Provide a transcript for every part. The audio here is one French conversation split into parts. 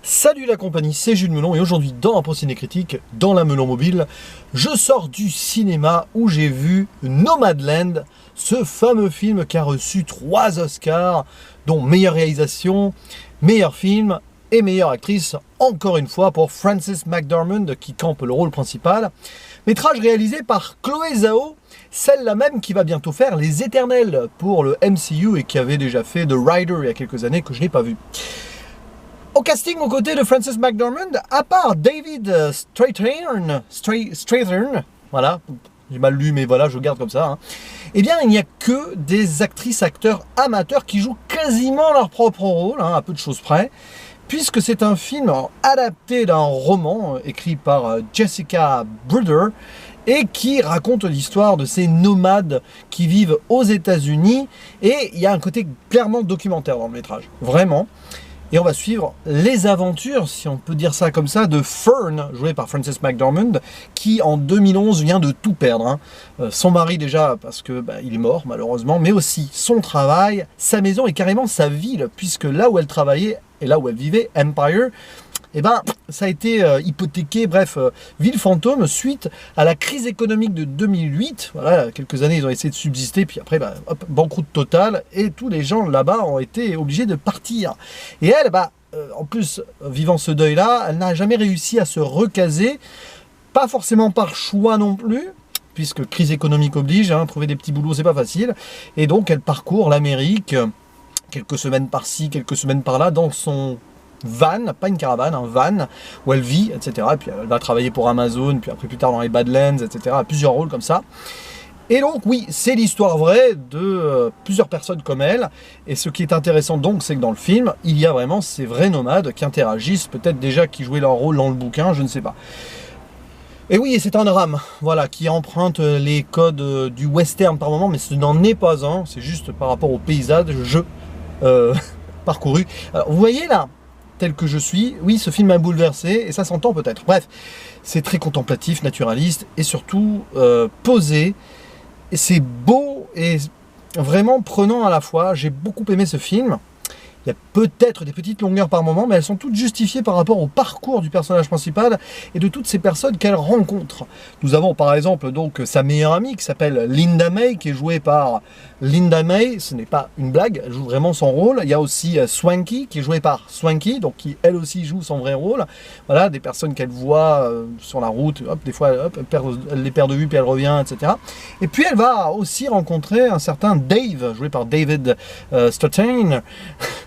Salut la compagnie, c'est Jules Melon et aujourd'hui dans un Ciné Critique, dans la Melon Mobile, je sors du cinéma où j'ai vu Nomadland, ce fameux film qui a reçu 3 Oscars, dont meilleure réalisation, meilleur film et meilleure actrice, encore une fois pour Frances McDormand qui campe le rôle principal. Métrage réalisé par Chloé Zhao, celle-là même qui va bientôt faire Les Éternels pour le MCU et qui avait déjà fait The Rider il y a quelques années que je n'ai pas vu. Au casting, aux côtés de Frances McDormand, à part David Strathairn, voilà, j'ai mal lu mais voilà, je garde comme ça, eh bien il n'y a que des actrices, acteurs amateurs qui jouent quasiment leur propre rôle, à peu de choses près, puisque c'est un film adapté d'un roman écrit par Jessica Bruder et qui raconte l'histoire de ces nomades qui vivent aux États-Unis, et il y a un côté clairement documentaire dans le métrage, vraiment. Et on va suivre les aventures, si on peut dire ça comme ça, de Fern, joué par Frances McDormand, qui en 2011 vient de tout perdre. Son mari déjà, parce que il est mort malheureusement, mais aussi son travail, sa maison et carrément sa ville, puisque là où elle travaillait et là où elle vivait, Empire, ça a été hypothéqué, bref, ville fantôme suite à la crise économique de 2008. Voilà, quelques années ils ont essayé de subsister, puis après, hop, banqueroute totale, et tous les gens là-bas ont été obligés de partir. Et elle, en plus, vivant ce deuil-là, elle n'a jamais réussi à se recaser, pas forcément par choix non plus, puisque crise économique oblige, trouver des petits boulots c'est pas facile, et donc elle parcourt l'Amérique, quelques semaines par-ci, quelques semaines par-là, dans son van, pas une caravane, un van où elle vit, etc. Et puis elle va travailler pour Amazon, puis après plus tard dans les Badlands, etc. Plusieurs rôles comme ça. Et donc oui, c'est l'histoire vraie de plusieurs personnes comme elle. Et ce qui est intéressant donc, c'est que dans le film, il y a vraiment ces vrais nomades qui interagissent, peut-être déjà qui jouaient leur rôle dans le bouquin, je ne sais pas. Et oui, c'est un drame, voilà, qui emprunte les codes du western par moment, mais ce n'en est pas un, c'est juste par rapport au paysage parcouru. Alors, vous voyez là, tel que je suis, oui, ce film m'a bouleversé, et ça s'entend peut-être. Bref, c'est très contemplatif, naturaliste, et surtout posé, et c'est beau, et vraiment prenant à la fois. J'ai beaucoup aimé ce film. Il y a peut-être des petites longueurs par moment, mais elles sont toutes justifiées par rapport au parcours du personnage principal et de toutes ces personnes qu'elle rencontre. Nous avons par exemple donc sa meilleure amie qui s'appelle Linda May, qui est jouée par Linda May, ce n'est pas une blague, elle joue vraiment son rôle. Il y a aussi Swanky qui est jouée par Swanky, donc qui elle aussi joue son vrai rôle. Voilà, des personnes qu'elle voit sur la route, hop, des fois hop, elle les perd de vue puis elle revient, etc. Et puis elle va aussi rencontrer un certain Dave, joué par David Strathairn.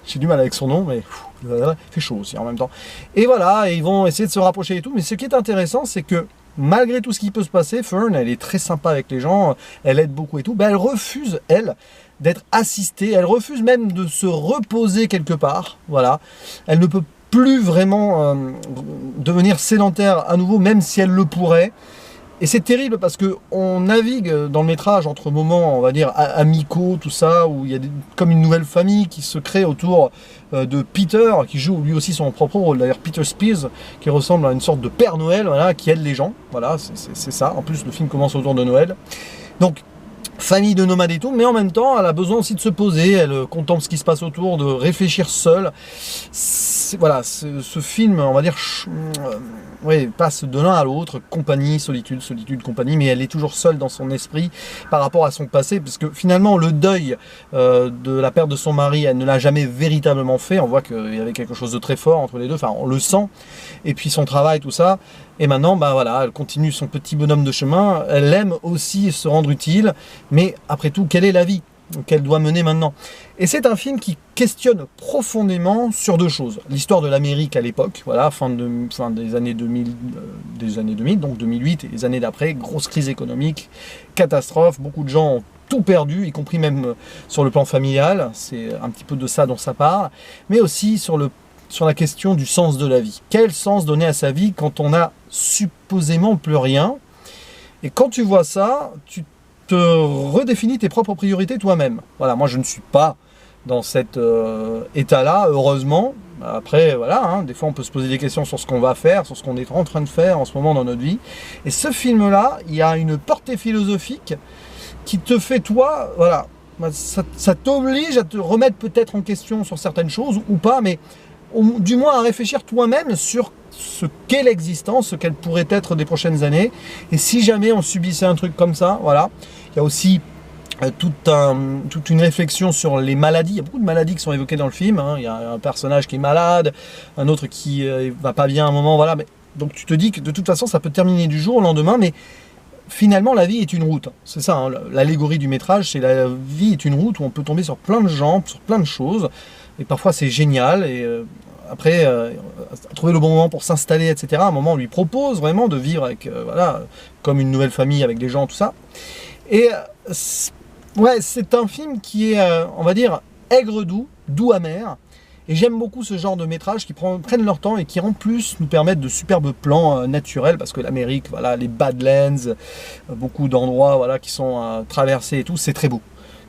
J'ai du mal avec son nom, mais il fait chaud aussi en même temps. Et voilà, et ils vont essayer de se rapprocher et tout. Mais ce qui est intéressant, c'est que malgré tout ce qui peut se passer, Fern, elle est très sympa avec les gens, elle aide beaucoup et tout. Elle refuse, elle, d'être assistée. Elle refuse même de se reposer quelque part. Voilà. Elle ne peut plus vraiment devenir sédentaire à nouveau, même si elle le pourrait. Et c'est terrible parce qu'on navigue dans le métrage entre moments, on va dire, amicaux, tout ça, où il y a comme une nouvelle famille qui se crée autour de Peter, qui joue lui aussi son propre rôle. D'ailleurs, Peter Spears, qui ressemble à une sorte de Père Noël, voilà, qui aide les gens. Voilà, c'est ça. En plus, le film commence autour de Noël. Donc, famille de nomades et tout, mais en même temps, elle a besoin aussi de se poser, elle contemple ce qui se passe autour, de réfléchir seule. Voilà, ce film, on va dire, passe de l'un à l'autre, compagnie, solitude, solitude, compagnie, mais elle est toujours seule dans son esprit par rapport à son passé, parce que finalement, le deuil de la perte de son mari, elle ne l'a jamais véritablement fait. On voit qu'il y avait quelque chose de très fort entre les deux, enfin, on le sent, et puis son travail, tout ça. Et maintenant, voilà, elle continue son petit bonhomme de chemin, elle aime aussi se rendre utile, mais après tout, quelle est la vie qu'elle doit mener maintenant? Et c'est un film qui questionne profondément sur deux choses. L'histoire de l'Amérique à l'époque, voilà, fin des années 2000, donc 2008 et les années d'après, grosse crise économique, catastrophe, beaucoup de gens ont tout perdu, y compris même sur le plan familial, c'est un petit peu de ça dont ça parle, mais aussi sur la question du sens de la vie. Quel sens donner à sa vie quand on n'a supposément plus rien? Et quand tu vois ça, tu te redéfinis tes propres priorités toi-même. Voilà, moi je ne suis pas dans cet état-là, heureusement. Après, voilà, des fois on peut se poser des questions sur ce qu'on va faire, sur ce qu'on est en train de faire en ce moment dans notre vie. Et ce film-là, il y a une portée philosophique qui te fait, toi, voilà, ça t'oblige à te remettre peut-être en question sur certaines choses ou pas, mais du moins à réfléchir toi-même sur ce qu'est l'existence, ce qu'elle pourrait être des prochaines années. Et si jamais on subissait un truc comme ça, voilà. Il y a aussi toute une réflexion sur les maladies. Il y a beaucoup de maladies qui sont évoquées dans le film. Hein. Il y a un personnage qui est malade, un autre qui va pas bien à un moment, voilà. Mais, donc tu te dis que de toute façon, ça peut terminer du jour au lendemain, mais finalement, la vie est une route. C'est ça, hein, l'allégorie du métrage, c'est la vie est une route où on peut tomber sur plein de gens, sur plein de choses. Et parfois, c'est génial. Et après, trouver le bon moment pour s'installer, etc. À un moment, on lui propose vraiment de vivre avec, voilà, comme une nouvelle famille, avec des gens, tout ça. Et ouais, c'est un film qui est, on va dire, aigre-doux, doux-amer. Et j'aime beaucoup ce genre de métrages qui prennent leur temps et qui en plus nous permettent de superbes plans naturels, parce que l'Amérique, voilà, les Badlands, beaucoup d'endroits voilà, qui sont traversés et tout, c'est très beau.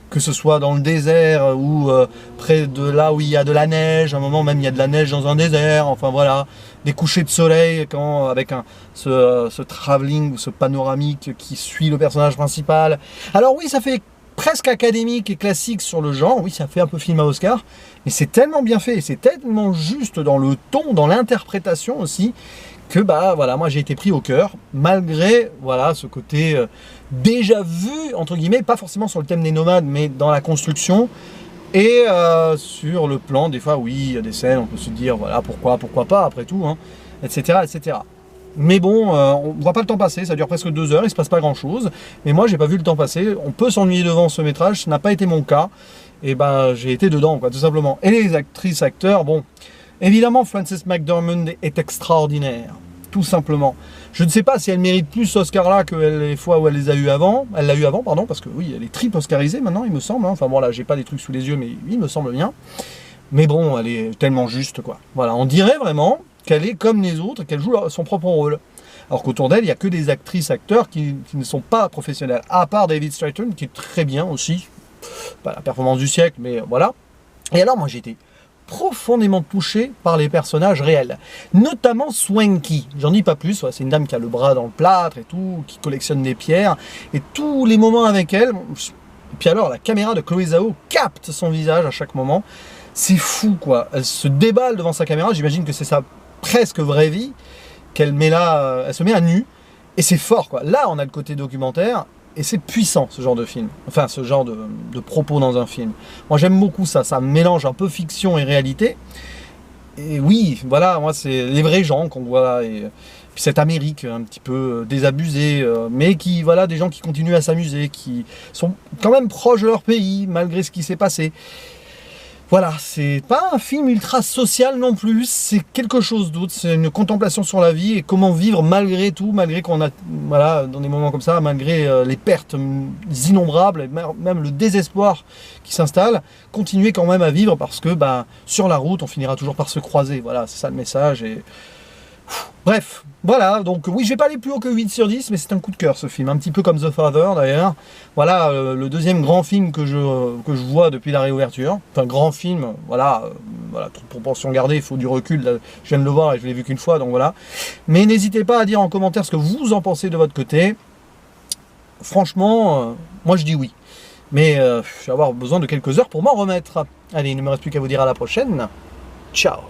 Que ce soit dans le désert ou près de là où il y a de la neige, à un moment même il y a de la neige dans un désert, enfin voilà, des couchers de soleil avec ce travelling ou ce panoramique qui suit le personnage principal. Alors oui, ça fait presque académique et classique sur le genre, oui ça fait un peu film à Oscar, mais c'est tellement bien fait, c'est tellement juste dans le ton, dans l'interprétation aussi, que bah voilà, moi j'ai été pris au cœur, malgré voilà ce côté déjà vu, entre guillemets, pas forcément sur le thème des nomades, mais dans la construction, et sur le plan, des fois oui, il y a des scènes, on peut se dire voilà, pourquoi pas, après tout, hein, etc., etc. Mais bon, on ne voit pas le temps passer, ça dure presque 2 heures, il ne se passe pas grand chose. Mais moi, j'ai pas vu le temps passer. On peut s'ennuyer devant ce métrage, ce n'a pas été mon cas. Et ben, j'ai été dedans, quoi, tout simplement. Et les actrices, acteurs, bon, évidemment, Frances McDormand est extraordinaire, tout simplement. Je ne sais pas si elle mérite plus ce Oscar-là que les fois où elle les a eu avant. Elle l'a eu avant, pardon, parce que oui, elle est triple Oscarisée maintenant, il me semble. Hein. Enfin bon, là, j'ai pas les trucs sous les yeux, mais il me semble bien. Mais bon, elle est tellement juste, quoi. Voilà, on dirait vraiment qu'elle est comme les autres, qu'elle joue son propre rôle. Alors qu'autour d'elle, il n'y a que des actrices, acteurs qui ne sont pas professionnels, à part David Strathairn, qui est très bien aussi, pas la performance du siècle, mais voilà. Et alors, moi, j'ai été profondément touché par les personnages réels, notamment Swanky. J'en dis pas plus, c'est une dame qui a le bras dans le plâtre et tout, qui collectionne des pierres, et tous les moments avec elle, et puis alors, la caméra de Chloé Zhao capte son visage à chaque moment. C'est fou, quoi. Elle se déballe devant sa caméra, j'imagine que c'est sa presque vraie vie, qu'elle met là, elle se met à nu, et c'est fort, quoi. Là, on a le côté documentaire, et c'est puissant, ce genre de film. Enfin, ce genre de propos dans un film. Moi, j'aime beaucoup ça. Ça mélange un peu fiction et réalité. Et oui, voilà, moi, c'est les vrais gens qu'on voit, et puis cette Amérique un petit peu désabusée, mais qui, voilà, des gens qui continuent à s'amuser, qui sont quand même proches de leur pays, malgré ce qui s'est passé. Voilà, c'est pas un film ultra social non plus, c'est quelque chose d'autre, c'est une contemplation sur la vie et comment vivre malgré tout, malgré qu'on a, voilà, dans des moments comme ça, malgré les pertes innombrables, et même le désespoir qui s'installe, continuer quand même à vivre parce que, bah, sur la route, on finira toujours par se croiser, voilà, c'est ça le message. Et bref, voilà, donc oui, je vais pas aller plus haut que 8 sur 10, mais c'est un coup de cœur ce film, un petit peu comme The Father d'ailleurs. Voilà, le deuxième grand film que je vois depuis la réouverture. Enfin, grand film, voilà, voilà, toute proportion gardée, il faut du recul, là, je viens de le voir et je l'ai vu qu'une fois, donc voilà. Mais n'hésitez pas à dire en commentaire ce que vous en pensez de votre côté. Franchement, moi je dis oui. Mais je vais avoir besoin de quelques heures pour m'en remettre. Allez, il ne me reste plus qu'à vous dire à la prochaine. Ciao.